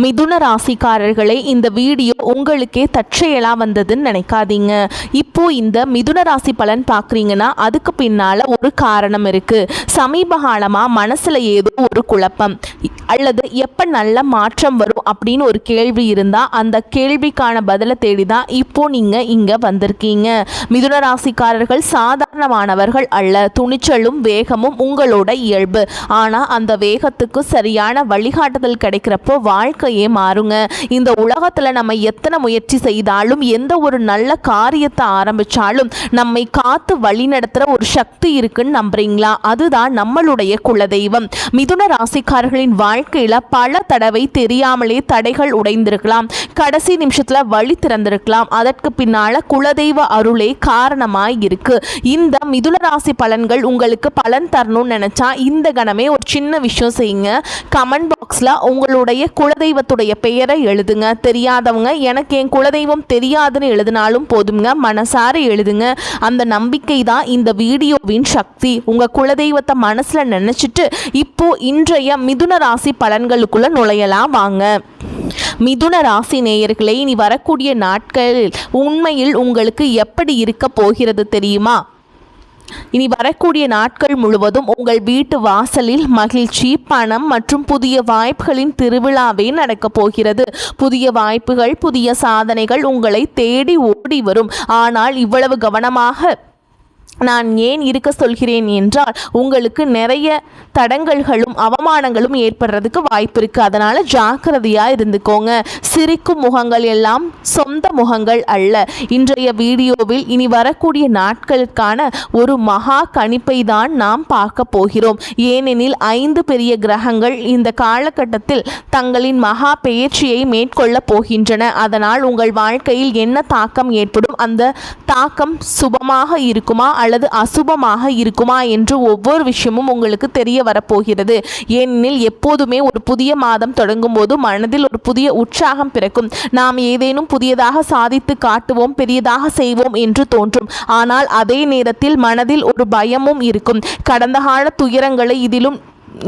மிதுன ராசிக்காரர்களே, இந்த வீடியோ உங்களுக்கே தற்செயலா வந்ததுன்னு நினைக்காதீங்க. இப்போ இந்த மிதுன ராசி பலன் பார்க்குறீங்கன்னா அதுக்கு பின்னால ஒரு காரணம் இருக்கு. சமீப காலமா மனசுல ஏதோ ஒரு குழப்பம் அல்லது எப்போ நல்ல மாற்றம் வரும் அப்படின்னு ஒரு கேள்வி இருந்தால் அந்த கேள்விக்கான பதிலை தேடி தான் இப்போ நீங்கள் இங்கே வந்திருக்கீங்க. மிதுன ராசிக்காரர்கள் சாதாரணமானவர்கள் அல்ல. துணிச்சலும் வேகமும் உங்களோட இயல்பு. ஆனால் அந்த வேகத்துக்கு சரியான வழிகாட்டுதல் கிடைக்கிறப்போ வாழ்க்கையே மாறுங்க. இந்த உலகத்தில் நம்ம எத்தனை முயற்சி செய்தாலும் எந்த ஒரு நல்ல காரியத்தை ஆரம்பித்தாலும் நம்மை காத்து வழி நடத்துகிற ஒரு சக்தி இருக்குன்னு நம்புறீங்களா? அதுதான் நம்மளுடைய குலதெய்வம். மிதுன ராசிக்காரர்களின் வாழ்க்கையில் பல தடவை தெரியாமலே தடைகள் உடைந்திருக்கலாம். கடைசி நிமிஷத்தில் வழி திறந்திருக்கலாம். அதற்கு பின்னால குலதெய்வ அருளே காரணமாய் இருக்கு. இந்த மிதுன ராசி பலன்கள் உங்களுக்கு பலன் தரணும்னு நினைச்சா இந்த கணமே ஒரு சின்ன விஷயம் செய்யுங்க. கமெண்ட் பாக்ஸில் உங்களுடைய குலதெய்வத்துடைய பெயரை எழுதுங்க. தெரியாதவங்க எனக்கு என் குலதெய்வம் தெரியாதுன்னு எழுதினாலும் போதுங்க, மனசார எழுதுங்க. அந்த நம்பிக்கை தான் இந்த வீடியோவின் சக்தி. உங்கள் குலதெய்வத்தை மனசில் நினச்சிட்டு இப்போ இன்றைய மிதுன ராசி பலன்களுக்குள்ள நுழையலாம் வாங்க. மிதுன ராசி நேயர்களே, இனி வரக்கூடிய நாட்களில் உண்மையில் உங்களுக்கு எப்படி இருக்க போகிறது தெரியுமா? இனி வரக்கூடிய நாட்கள் முழுவதும் உங்கள் வீட்டு வாசலில் மகிழ்ச்சி, பணம் மற்றும் புதிய வாய்ப்புகளின் திருவிழாவே நடக்கப் போகிறது. புதிய வாய்ப்புகள், புதிய சாதனைகள் உங்களை தேடி ஓடி வரும். ஆனால் இவ்வளவு கவனமாக நான் ஏன் இருக்க சொல்கிறேன் என்றால் உங்களுக்கு நிறைய தடங்கல்களும் அவமானங்களும் ஏற்படுறதுக்கு வாய்ப்பு இருக்குது. அதனால் ஜாக்கிரதையாக இருந்துக்கோங்க. சிரிக்கும் முகங்கள் எல்லாம் சொந்த முகங்கள் அல்ல. இன்றைய வீடியோவில் இனி வரக்கூடிய நாட்களுக்கான ஒரு மகா கணிப்பை தான் நாம் பார்க்க போகிறோம். ஏனெனில் 5 பெரிய கிரகங்கள் இந்த காலகட்டத்தில் தங்களின் மகா பெயர்ச்சியை மேற்கொள்ள போகின்றன. அதனால் உங்கள் வாழ்க்கையில் என்ன தாக்கம் ஏற்படும், அந்த தாக்கம் சுபமாக இருக்குமா அல்லது அசுபமாக இருக்குமா என்று ஒவ்வொரு விஷயமும் உங்களுக்கு தெரிய வரப்போகிறது. ஏனெனில் எப்போதுமே ஒரு புதிய மாதம் தொடங்கும் போது மனதில் ஒரு புதிய உற்சாகம் பிறக்கும். நாம் ஏதேனும் புதியதாக சாதித்து காட்டுவோம், பெரியதாக செய்வோம் என்று தோன்றும். ஆனால் அதே நேரத்தில் மனதில் ஒரு பயமும் இருக்கும். கடந்த கால துயரங்களை இதிலும்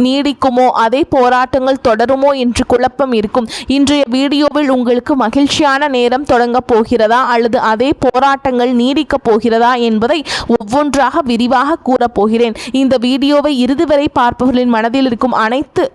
நீடிக்குமோ, அதே போராட்டங்கள் தொடருமோ என்று குழப்பம் இருக்கும். இன்றைய வீடியோவில் உங்களுக்கு மகிழ்ச்சியான நேரம் தொடங்க போகிறதா அல்லது அதே போராட்டங்கள் நீடிக்க போகிறதா என்பதை ஒவ்வொன்றாக விரிவாக கூறப்போகிறேன். இந்த வீடியோவை இறுதி வரை பார்ப்பவர்களின் மனதில் இருக்கும் அனைத்து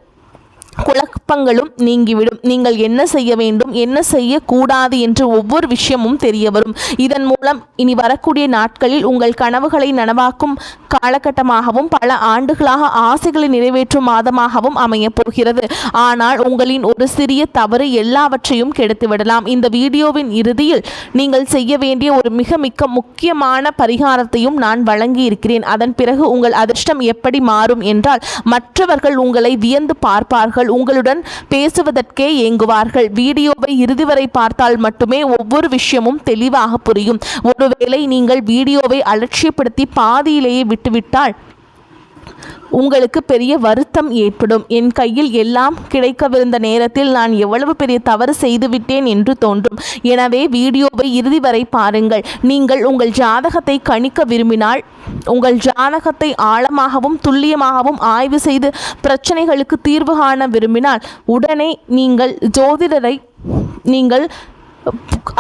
குழப்பங்களும் நீங்கிவிடும். நீங்கள் என்ன செய்ய வேண்டும், என்ன செய்யக்கூடாது என்று ஒவ்வொரு விஷயமும் தெரிய வரும். இதன் மூலம் இனி வரக்கூடிய நாட்களில் உங்கள் கனவுகளை நனவாக்கும் காலகட்டமாகவும் பல ஆண்டுகளாக ஆசைகளை நிறைவேற்றும் மாதமாகவும் அமையப் போகிறது. ஆனால் உங்களின் ஒரு சிறிய தவறு எல்லாவற்றையும் கெடுத்துவிடலாம். இந்த வீடியோவின் இறுதியில் நீங்கள் செய்ய வேண்டிய ஒரு மிக முக்கியமான பரிகாரத்தையும் நான் வழங்கி இருக்கிறேன். அதன் பிறகு உங்கள் அதிர்ஷ்டம் எப்படி மாறும் என்றால் மற்றவர்கள் உங்களை வியந்து பார்ப்பார்கள், உங்களுடன் பேசுவதற்கே ஏங்குவார்கள். வீடியோவை இறுதி வரை பார்த்தால் மட்டுமே ஒவ்வொரு விஷயமும் தெளிவாக புரியும். ஒருவேளை நீங்கள் வீடியோவை அலட்சியப்படுத்தி பாதியிலேயே விட்டுவிட்டால் உங்களுக்கு பெரிய வருத்தம் ஏற்படும். என் கையில் எல்லாம் கிடைக்கவிருந்த நேரத்தில் நான் எவ்வளவு பெரிய தவறு செய்துவிட்டேன் என்று தோன்றும். எனவே வீடியோவை இறுதி வரை பாருங்கள். நீங்கள் உங்கள் ஜாதகத்தை கணிக்க விரும்பினால், உங்கள் ஜாதகத்தை ஆழமாகவும் துல்லியமாகவும் ஆய்வு செய்து பிரச்சனைகளுக்கு தீர்வு காண விரும்பினால் உடனே நீங்கள் ஜோதிடரை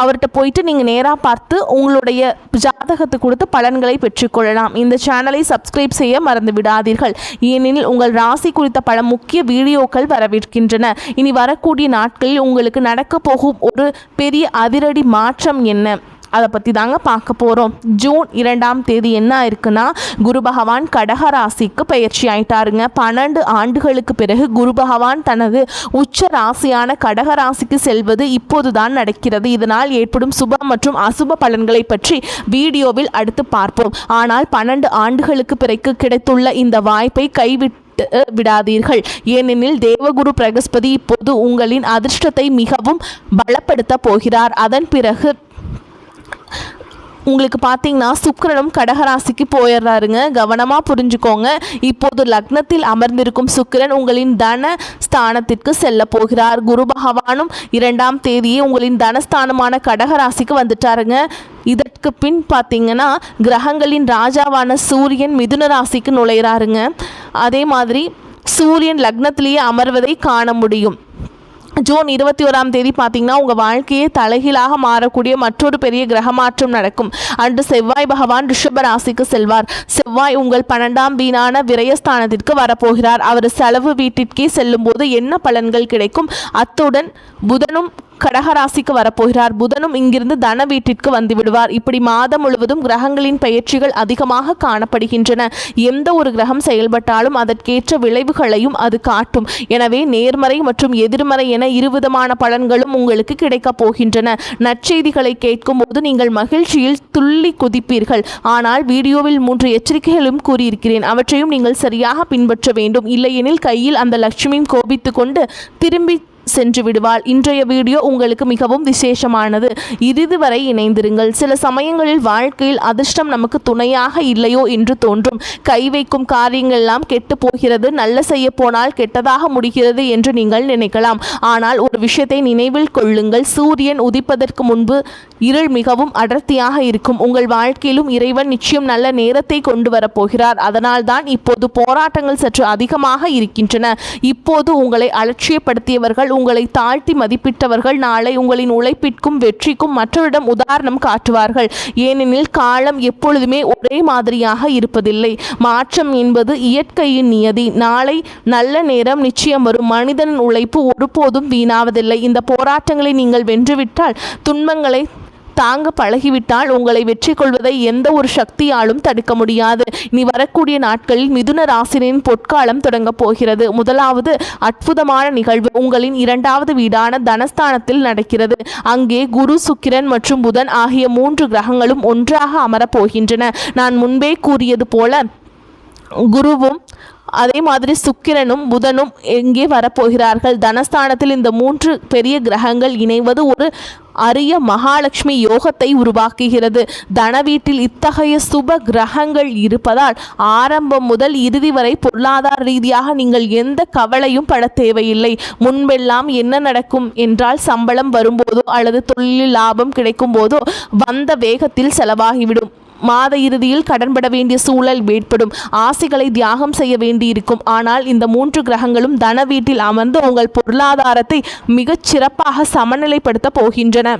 அவர்கிட்ட போயிட்டு நீங்கள் நேராக பார்த்து உங்களுடைய ஜாதகத்தை கொடுத்து பலன்களை பெற்றுக்கொள்ளலாம். இந்த சேனலை சப்ஸ்கிரைப் செய்ய மறந்து விடாதீர்கள். ஏனெனில் உங்கள் ராசி குறித்த பல முக்கிய வீடியோக்கள் வரவிருக்கின்றன. இனி வரக்கூடிய நாட்களில் உங்களுக்கு நடக்க போகும் ஒரு பெரிய அதிரடி மாற்றம் என்ன, அதை பற்றி தாங்க பார்க்க போகிறோம். ஜூன் 2ஆம் தேதி என்ன இருக்குன்னா, குரு பகவான் கடக ராசிக்கு பயிற்சி ஆயிட்டாருங்க. 12 ஆண்டுகளுக்கு பிறகு குரு பகவான் தனது உச்ச ராசியான கடக ராசிக்கு செல்வது இப்போதுதான் நடக்கிறது. இதனால் ஏற்படும் சுப மற்றும் அசுப பலன்களை பற்றி வீடியோவில் அடுத்து பார்ப்போம். ஆனால் 12 ஆண்டுகளுக்கு பிறகு கிடைத்துள்ள இந்த வாய்ப்பை கைவிட்டு விடாதீர்கள். ஏனெனில் தேவகுரு பிரகஸ்பதி இப்போது உங்களின் அதிர்ஷ்டத்தை மிகவும் பலப்படுத்த போகிறார். அதன் பிறகு உங்களுக்கு பார்த்தீங்கன்னா சுக்கிரனும் கடகராசிக்கு போயிடுறாருங்க. கவனமாக புரிஞ்சுக்கோங்க. இப்போது லக்னத்தில் அமர்ந்திருக்கும் சுக்கிரன் உங்களின் தன ஸ்தானத்திற்கு செல்ல போகிறார். குரு பகவானும் 2ஆம் தேதியே உங்களின் தனஸ்தானமான கடகராசிக்கு வந்துட்டாருங்க. இதற்கு பின் பார்த்தீங்கன்னா கிரகங்களின் ராஜாவான சூரியன் மிதுன ராசிக்கு நுழைகிறாருங்க. அதே மாதிரி சூரியன் லக்னத்திலேயே அமர்வதை காண முடியும். ஜூன் 21ஆம் தேதி பார்த்தீங்கன்னா உங்கள் வாழ்க்கையே தலைகீழாக மாறக்கூடிய மற்றொரு பெரிய கிரக மாற்றம் நடக்கும். அன்று செவ்வாய் பகவான் ரிஷப ராசிக்கு செல்வார். செவ்வாய் உங்கள் 12ஆம் வீணான விரயஸ்தானத்திற்கு வரப்போகிறார். அவர் செலவு வீட்டிற்கே செல்லும் போது என்ன பலன்கள் கிடைக்கும்? அத்துடன் புதனும் கடகராசிக்கு வரப்போகிறார். புதனும் இங்கிருந்து தன வீட்டிற்கு வந்து விடுவார். இப்படி மாதம் முழுவதும் கிரகங்களின் பெயர்ச்சிகள் அதிகமாக காணப்படுகின்றன. எந்த ஒரு கிரகம் செயல்பட்டாலும் அதற்கேற்ற விளைவுகளையும் அது காட்டும். எனவே நேர்மறை மற்றும் எதிர்மறை என இருவிதமான பலன்களும் உங்களுக்கு கிடைக்கப் போகின்றன. நற்செய்திகளை கேட்கும் போது நீங்கள் மகிழ்ச்சியில் துள்ளி குதிப்பீர்கள். ஆனால் வீடியோவில் 3 எச்சரிக்கைகளும் கூறியிருக்கிறேன். அவற்றையும் நீங்கள் சரியாக பின்பற்ற வேண்டும். இல்லையெனில் கையில் அந்த லட்சுமியும் கோபித்து கொண்டு திரும்பி சென்று விடுவாள். இன்றைய வீடியோ உங்களுக்கு மிகவும் விசேஷமானது. இறுதி வரை இணைந்திருங்கள். சில சமயங்களில் வாழ்க்கையில் அதிர்ஷ்டம் நமக்கு துணையாக இல்லையோ என்று தோன்றும். கை வைக்கும் காரியங்கள் எல்லாம் கெட்டு போகிறது, நல்ல செய்ய போனால் கெட்டதாக முடிகிறது என்று நீங்கள் நினைக்கலாம். ஆனால் ஒரு விஷயத்தை நினைவில் கொள்ளுங்கள். சூரியன் உதிப்பதற்கு முன்பு இருள் மிகவும் அடர்த்தியாக இருக்கும். உங்கள் வாழ்க்கையிலும் இறைவன் நிச்சயம் நல்ல நேரத்தை கொண்டு வரப்போகிறார். அதனால்தான் இப்போது போராட்டங்கள் சற்று அதிகமாக இருக்கின்றன. இப்போது உங்களை அலட்சியப்படுத்தியவர்கள், உங்களை தாழ்த்தி மதிப்பிட்டவர்கள் நாளை உங்களின் உழைப்பிற்கும் வெற்றிக்கும் மற்றவரிடம் உதாரணம் காட்டுவார்கள். ஏனெனில் காலம் எப்பொழுதுமே ஒரே மாதிரியாக இருப்பதில்லை. மாற்றம் என்பது இயற்கையின் நியதி. நாளை நல்ல நேரம் நிச்சயம் வரும். மனிதனின் உழைப்பு ஒருபோதும் வீணாவதில்லை. இந்த போராட்டங்களை நீங்கள் வென்றுவிட்டால், துன்பங்களை தாங்க பழகிவிட்டால் உங்களை வெற்றி கொள்வதை எந்த ஒரு சக்தியாலும் தடுக்க முடியாது. இனி வரக்கூடிய நாட்களில் மிதுன ராசினின் பொற்காலம் தொடங்கப் போகிறது. முதலாவது அற்புதமான நிகழ்வு உங்களின் 2வது வீடான தனஸ்தானத்தில் நடக்கிறது. அங்கே குரு, சுக்கிரன் மற்றும் புதன் ஆகிய 3 கிரகங்களும் ஒன்றாக அமரப் போகின்றன. நான் முன்பே கூறியது போல குருவும் அதே மாதிரி சுக்கிரனும் புதனும் எங்கே வரப்போகிறார்கள். தனஸ்தானத்தில் இந்த 3 பெரிய கிரகங்கள் இணைவது ஒரு அரிய மகாலட்சுமி யோகத்தை உருவாக்குகிறது. தன வீட்டில் இத்தகைய சுப கிரகங்கள் இருப்பதால் ஆரம்பம் முதல் இறுதி வரை பொருளாதார ரீதியாக நீங்கள் எந்த கவலையும் பட தேவையில்லை. முன்பெல்லாம் என்ன நடக்கும் என்றால், சம்பளம் வரும்போதோ அல்லது தொழிலில் லாபம் கிடைக்கும் போதோ வந்த வேகத்தில் செலவாகிவிடும். மாத இறுதியில் கடன்பட வேண்டிய சூழல் ஏற்படும். ஆசைகளை தியாகம் செய்ய வேண்டியிருக்கும். ஆனால் இந்த 3 கிரகங்களும் தன வீட்டில் அமர்ந்து உங்கள் பொருளாதாரத்தை மிகச் சிறப்பாக சமநிலைப்படுத்த போகின்றன.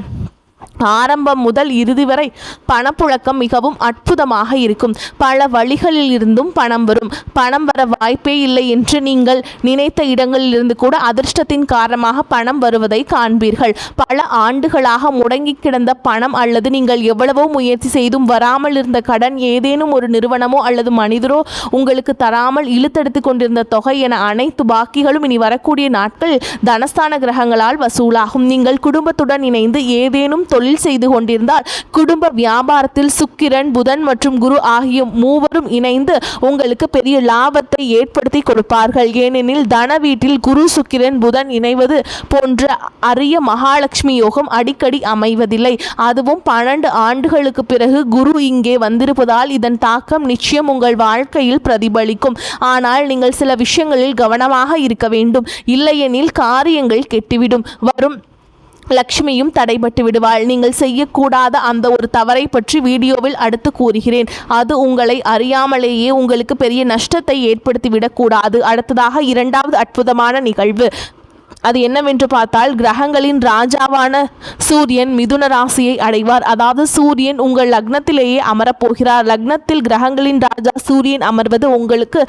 ஆரம்பம் முதல் இறுதி வரை பணப்புழக்கம் மிகவும் அற்புதமாக இருக்கும். பல வழிகளில் இருந்தும் பணம் வரும். பணம் வர வாய்ப்பே இல்லை என்று நீங்கள் நினைத்த இடங்களிலிருந்து கூட அதிர்ஷ்டத்தின் காரணமாக பணம் வருவதை காண்பீர்கள். பல ஆண்டுகளாக முடங்கி கிடந்த பணம் அல்லது நீங்கள் எவ்வளவோ முயற்சி செய்தும் வராமல் இருந்த கடன், ஏதேனும் ஒரு நிறுவனமோ அல்லது மனிதரோ உங்களுக்கு தராமல் இழுத்தெடுத்து கொண்டிருந்த தொகை என அனைத்து பாக்கிகளும் இனி வரக்கூடிய நாட்கள் தனஸ்தான கிரகங்களால் வசூலாகும். நீங்கள் குடும்பத்துடன் இணைந்து ஏதேனும் தொழில் செய்து கொண்டிருந்தால் குடும்ப வியாபாரத்தில் சுக்கிரன், புதன் மற்றும் குரு ஆகிய 3வரும் இணைந்து உங்களுக்கு பெரிய லாபத்தை ஏற்படுத்தி கொடுப்பார்கள். ஏனெனில் தன வீட்டில் குரு, சுக்கிரன், புதன் இணைவது போன்ற அரிய மகாலட்சுமி யோகம் அடிக்கடி அமைவதில்லை. அதுவும் 12 ஆண்டுகளுக்கு பிறகு குரு இங்கே வந்திருப்பதால் இதன் தாக்கம் நிச்சயம் உங்கள் வாழ்க்கையில் பிரதிபலிக்கும். ஆனால் நீங்கள் சில விஷயங்களில் கவனமாக இருக்க வேண்டும். இல்லையெனில் காரியங்கள் கெட்டுவிடும். வரும் லக்ஷ்மியும் தடைபட்டு விடுவாள். நீங்கள் செய்யக்கூடாத அந்த ஒரு தவறை பற்றி வீடியோவில் அடுத்து கூறுகிறேன். அது உங்களை அறியாமலேயே உங்களுக்கு பெரிய நஷ்டத்தை ஏற்படுத்திவிடக்கூடாது. அடுத்ததாக 2வது அற்புதமான நிகழ்வு. அது என்னவென்று பார்த்தால், கிரகங்களின் ராஜாவான சூரியன் மிதுன ராசியை அடைவார். அதாவது சூரியன் உங்கள் லக்னத்திலேயே அமரப்போகிறார். லக்னத்தில் கிரகங்களின் ராஜா சூரியன் அமர்வது உங்களுக்கு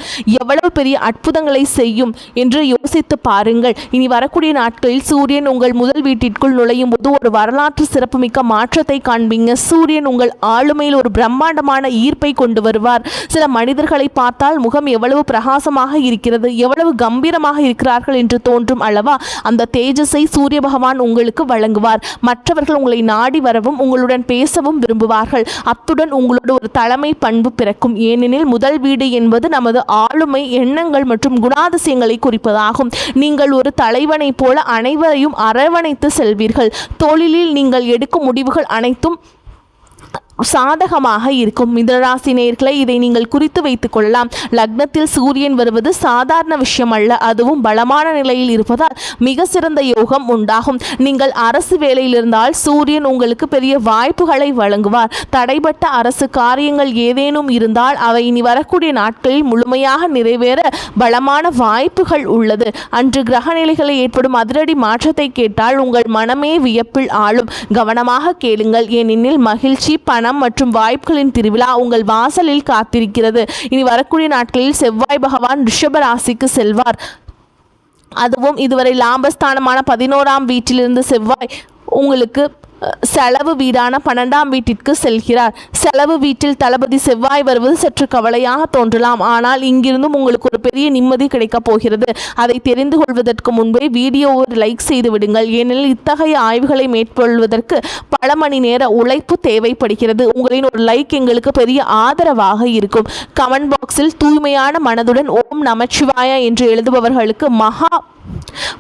எவ்வளவு பெரிய அற்புதங்களை செய்யும் என்று யோசித்து பாருங்கள். இனி வரக்கூடிய நாட்களில் சூரியன் உங்கள் முதல் வீட்டிற்குள் நுழையும் போது ஒரு வரலாற்று சிறப்புமிக்க மாற்றத்தை காண்பீங்க. சூரியன் உங்கள் ஆளுமையில் ஒரு பிரம்மாண்டமான ஈர்ப்பை கொண்டு வருவார். சில மனிதர்களை பார்த்தால் முகம் எவ்வளவு பிரகாசமாக இருக்கிறது, எவ்வளவு கம்பீரமாக இருக்கிறார்கள் என்று தோன்றும் அல்லவா? அந்த தேஜஸை சூரிய பகவான் உங்களுக்கு வழங்குவார். மற்றவர்கள் உங்களை நாடி வரவும் உங்களுடன் பேசவும் விரும்புவார்கள். அத்துடன் உங்களோட ஒரு தலைமை பண்பு பிறக்கும். ஏனெனில் முதல் வீடு என்பது நமது ஆளுமை, எண்ணங்கள் மற்றும் குணாதிசயங்களை குறிப்பதாகும். நீங்கள் ஒரு தலைவனை போல அனைவரையும் அரவணைத்து செல்வீர்கள். தொழிலில் நீங்கள் எடுக்கும் முடிவுகள் அனைத்தும் சாதகமாக இருக்கும். மிதுனராசி நேயர்களே, இதை நீங்கள் குறித்து வைத்துக் கொள்ளலாம். லக்னத்தில் சூரியன் வருவது சாதாரண விஷயம் அல்ல. அதுவும் பலமான நிலையில் இருப்பதால் மிக சிறந்த யோகம் உண்டாகும். நீங்கள் அரசு வேலையில் இருந்தால் சூரியன் உங்களுக்கு பெரிய வாய்ப்புகளை வழங்குவார். தடைபட்ட அரசு காரியங்கள் ஏதேனும் இருந்தால் அவை இனி வரக்கூடிய நாட்களில் முழுமையாக நிறைவேற பலமான வாய்ப்புகள் உள்ளது. அன்று கிரகநிலைகளை ஏற்படும் அதிரடி மாற்றத்தை கேட்டால் உங்கள் மனமே வியப்பில் ஆளும். கவனமாக கேளுங்கள், ஏனெனில் மகிழ்ச்சி, பணம் மற்றும் வாய்ப்புகளின் திருவிழா உங்கள் வாசலில் காத்திருக்கிறது. இனி வரக்கூடிய நாட்களில் செவ்வாய் பகவான் ரிஷப ராசிக்கு செல்வார். அதுவும் இதுவரை லாபஸ்தானமான 11ஆம் வீட்டிலிருந்து செவ்வாய் உங்களுக்கு செலவு வீடான 12ஆம் வீட்டிற்கு செல்கிறார். செலவு வீட்டில் தளபதி செவ்வாய் வருவது சற்று கவலையாக தோன்றலாம். ஆனால் இங்கிருந்தும் உங்களுக்கு ஒரு பெரிய நிம்மதி கிடைக்கப் போகிறது. அதை தெரிந்து கொள்வதற்கு முன்பே வீடியோவை லைக் செய்து விடுங்கள். ஏனெனில் இத்தகைய ஆய்வுகளை மேற்கொள்வதற்கு பல மணி நேர உழைப்பு தேவைப்படுகிறது. உங்களின் ஒரு லைக் எங்களுக்கு பெரிய ஆதரவாக இருக்கும். கமெண்ட் பாக்ஸில் தூய்மையான மனதுடன் ஓம் நமச்சிவாய என்று எழுதுபவர்களுக்கு மகா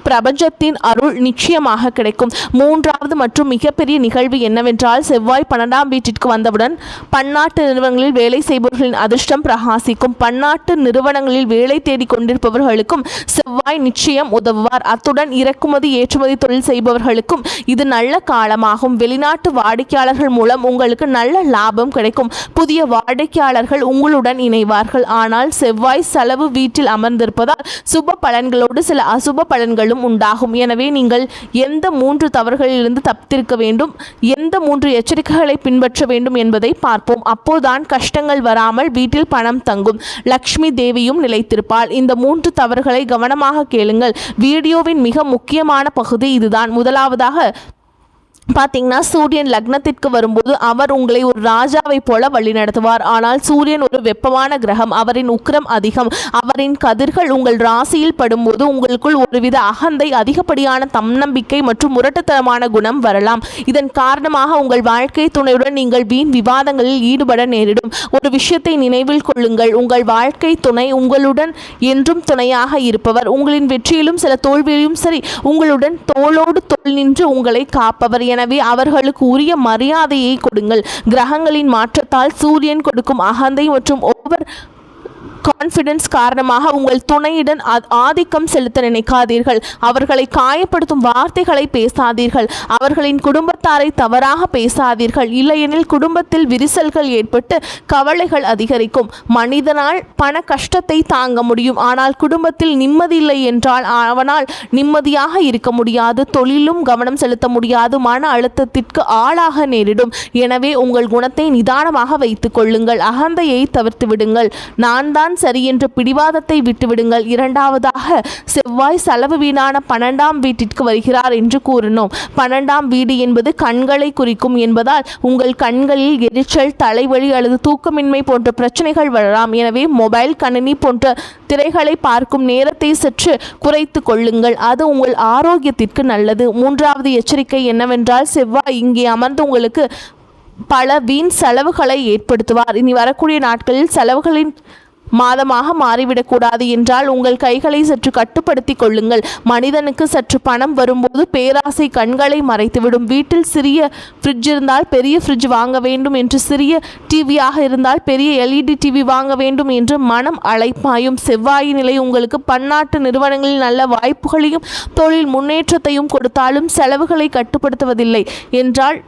பிரபஞ்சத்தின் அருள் நிச்சயமாக கிடைக்கும். மூன்றாவது மற்றும் மிகப்பெரிய நிகழ்வு என்னவென்றால், செவ்வாய் 12ஆம் வீட்டிற்கு வந்தவுடன் பன்னாட்டு நிறுவனங்களில் வேலை செய்பவர்களின் அதிர்ஷ்டம் பிரகாசிக்கும். பன்னாட்டு நிறுவனங்களில் வேலை தேடிக் கொண்டிருப்பவர்களுக்கும் செவ்வாய் நிச்சயம் உதவுவார். அத்துடன் இறக்குமதி ஏற்றுமதி தொழில் செய்பவர்களுக்கும் இது நல்ல காலமாகும். வெளிநாட்டு வாடிக்கையாளர்கள் மூலம் உங்களுக்கு நல்ல லாபம் கிடைக்கும். புதிய வாடிக்கையாளர்கள் உங்களுடன் இணைவார்கள். ஆனால் செவ்வாய் செலவு வீட்டில் அமர்ந்திருப்பதால் சுப பலன்களோடு சில அசுப பலன்களும் உண்டாகும். எனவே நீங்கள் எந்த 3 தவறுகளிலிருந்து தப்பித்திருக்க வேண்டும், எந்த 3 எச்சரிக்கைகளை பின்பற்ற வேண்டும் என்பதை பார்ப்போம். அப்போதுதான் கஷ்டங்கள் வராமல் வீட்டில் பணம் தங்கும், லக்ஷ்மி தேவியும் நிலைத்திருப்பாள். இந்த 3 தவறுகளை கவனமாக கேளுங்கள். வீடியோவின் மிக முக்கியமான பகுதி இதுதான். முதலாவதாக பார்த்தீங்கன்னா, சூரியன் லக்னத்திற்கு வரும்போது அவர் உங்களை ஒரு ராஜாவை போல வழிநடத்துவார். ஆனால் சூரியன் ஒரு வெப்பமான கிரகம். அவரின் உக்கிரம் அதிகம். அவரின் கதிர்கள் உங்கள் ராசியில் படும்போது உங்களுக்குள் ஒருவித அகந்தை, அதிகப்படியான தன்னம்பிக்கை மற்றும் முரட்டுத்தனமான குணம் வரலாம். இதன் காரணமாக உங்கள் வாழ்க்கை துணையுடன் நீங்கள் வீண் விவாதங்களில் ஈடுபட நேரிடும். ஒரு விஷயத்தை நினைவில் கொள்ளுங்கள், உங்கள் வாழ்க்கை துணை உங்களுடன் என்றும் துணையாக இருப்பவர். உங்களின் வெற்றியிலும் சில தோல்வியிலும் சரி உங்களுடன் தோளோடு தோள் நின்று உங்களை காப்பவர். எனவே அவர்களுக்கு உரிய மரியாதையை கொடுங்கள். கிரகங்களின் மாற்றத்தால் சூரியன் கொடுக்கும் அகந்தை மற்றும் ஓவர் கான்ஃபிடன்ஸ் காரணமாக உங்கள் துணையுடன் ஆதிக்கம் செலுத்த நினைக்காதீர்கள். அவர்களை காயப்படுத்தும் வார்த்தைகளை பேசாதீர்கள். அவர்களின் குடும்பத்தாரை தவறாக பேசாதீர்கள். இல்லையெனில் குடும்பத்தில் விரிசல்கள் ஏற்பட்டு கவலைகள் அதிகரிக்கும். மனிதனால் பண கஷ்டத்தை தாங்க முடியும், ஆனால் குடும்பத்தில் நிம்மதி இல்லை என்றால் அவனால் நிம்மதியாக இருக்க முடியாது. தொழிலும் கவனம் செலுத்த முடியாது. மன அழுத்தத்திற்கு ஆளாக நேரிடும். எனவே உங்கள் குணத்தை நிதானமாக வைத்துக் கொள்ளுங்கள். அகந்தையை தவிர்த்து விடுங்கள். நான் தான் சரி என்ற பிடிவாதத்தை விட்டுவிடுங்கள். இரண்டாவதாக, செவ்வாய் செலவு வீடான 12ஆம் வீட்டிற்கு வருகிறார் என்று கூறினோம். 12ஆம் வீடு என்பது கண்களை குறிக்கும் என்பதால் உங்கள் கண்களில் எரிச்சல், தலைவலி அல்லது தூக்கமின்மை போன்ற பிரச்சனைகள் வரலாம். எனவே மொபைல், கணினி போன்ற திரைகளை பார்க்கும் நேரத்தை சற்று குறைத்து கொள்ளுங்கள். அது உங்கள் ஆரோக்கியத்திற்கு நல்லது. மூன்றாவது எச்சரிக்கை என்னவென்றால், செவ்வாய் இங்கே அமர்ந்து உங்களுக்கு பல வீண் செலவுகளை ஏற்படுத்துவார். இனி வரக்கூடிய நாட்களில் செலவுகளின் மாதமாக மாறிவிடக்கூடாது என்றால் உங்கள் கைகளை சற்று கட்டுப்படுத்தி கொள்ளுங்கள். மனிதனுக்கு சற்று பணம் வரும்போது பேராசை கண்களை மறைத்துவிடும். வீட்டில் சிறிய ஃப்ரிட்ஜ் இருந்தால் பெரிய ஃப்ரிட்ஜ் வாங்க வேண்டும் என்று, சிறிய டிவியாக இருந்தால் பெரிய LED டிவி வாங்க வேண்டும் என்று மனம் அலைப்பாயும். செவ்வாயின் நிலை உங்களுக்கு பன்னாட்டு நிறுவனங்களில் நல்ல வாய்ப்புகளையும் தொழில் முன்னேற்றத்தையும் கொடுத்தாலும் செலவுகளை கட்டுப்படுத்துவதில்லை என்றால்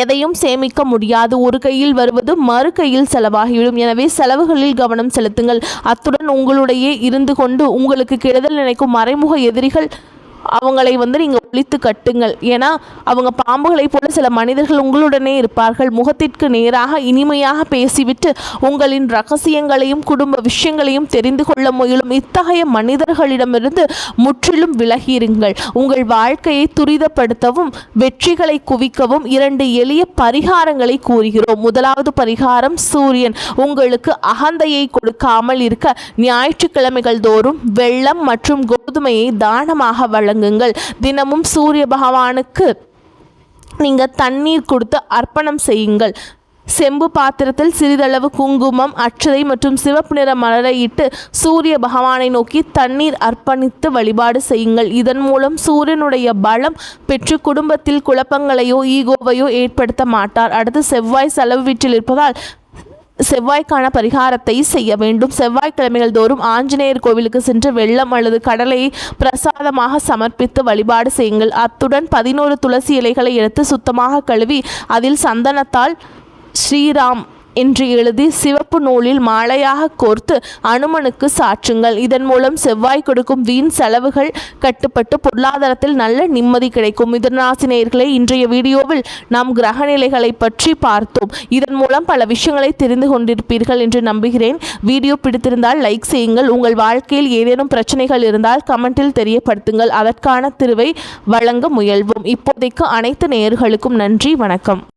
எதையும் சேமிக்க முடியாது. ஒரு கையில் வருவது மறு கையில் செலவாகிவிடும். எனவே செலவுகளில் கவனம் செலுத்துங்கள். அத்துடன் உங்களுடைய இருந்து கொண்டு உங்களுக்கு கெடுதல் நினைக்கும் மறைமுக எதிரிகள் அவங்களை நீங்கள் ஒழித்து கட்டுங்கள். ஏன்னா அவங்க பாம்புகளை போல சில மனிதர்கள் உங்களுடனே இருப்பார்கள். முகத்திற்கு நேராக இனிமையாக பேசிவிட்டு உங்களின் ரகசியங்களையும் குடும்ப விஷயங்களையும் தெரிந்து கொள்ள முயலும் இத்தகைய மனிதர்களிடமிருந்து முற்றிலும் விலகியிருங்கள். உங்கள் வாழ்க்கையை துரிதப்படுத்தவும் வெற்றிகளை குவிக்கவும் 2 எளிய பரிகாரங்களை கூறுகிறோம். முதலாவது பரிகாரம், சூரியன் உங்களுக்கு அகந்தையை கொடுக்காமல் இருக்க ஞாயிற்றுக்கிழமைகள் தோறும் வெல்லம் மற்றும் கோதுமையை தானமாக வழங்குங்கள். தினமும் சூரிய பகவானுக்கு நீங்கள் தண்ணீர் கொடுத்து அர்ப்பணம் செய்யுங்கள். செம்பு பாத்திரத்தில் சிறிதளவு குங்குமம், அட்சதை மற்றும் சிவப்பு நிற மலரை இட்டு சூரிய பகவானை நோக்கி தண்ணீர் அர்ப்பணித்து வழிபாடு செய்யுங்கள். இதன் மூலம் சூரியனுடைய பலம் பெற்று குடும்பத்தில் குழப்பங்களையோ ஈகோவையோ ஏற்படுத்த மாட்டார். அடுத்து செவ்வாய் செலவு வீட்டில் இருப்பதால் செவ்வாய்க்கான பரிகாரத்தை செய்ய வேண்டும். செவ்வாய்க்கிழமைகள் தோறும் ஆஞ்சநேயர் கோவிலுக்கு சென்று வெள்ளம் அல்லது கடலையை பிரசாதமாக சமர்ப்பித்து வழிபாடு செய்யுங்கள். அத்துடன் 11 துளசி இலைகளை எடுத்து சுத்தமாக கழுவி அதில் சந்தனத்தால் ஸ்ரீராம் என்று எழுதி சிவப்பு நூலில் மாலையாக கோர்த்து அனுமனுக்கு சாற்றுங்கள். இதன் மூலம் செவ்வாய் கொடுக்கும் வீண் செலவுகள் கட்டுப்பட்டு பொருளாதாரத்தில் நல்ல நிம்மதி கிடைக்கும். மிதுனராசி நேயர்களே, இன்றைய வீடியோவில் நாம் கிரக நிலைகளை பற்றி பார்த்தோம். இதன் மூலம் பல விஷயங்களை தெரிந்து கொண்டிருப்பீர்கள் என்று நம்புகிறேன். வீடியோ பிடித்திருந்தால் லைக் செய்யுங்கள். உங்கள் வாழ்க்கையில் ஏதேனும் பிரச்சனைகள் இருந்தால் கமெண்டில் தெரியப்படுத்துங்கள். அதற்கான தீர்வை வழங்க முயல்வோம். இப்போதைக்கு அனைத்து நேயர்களுக்கும் நன்றி, வணக்கம்.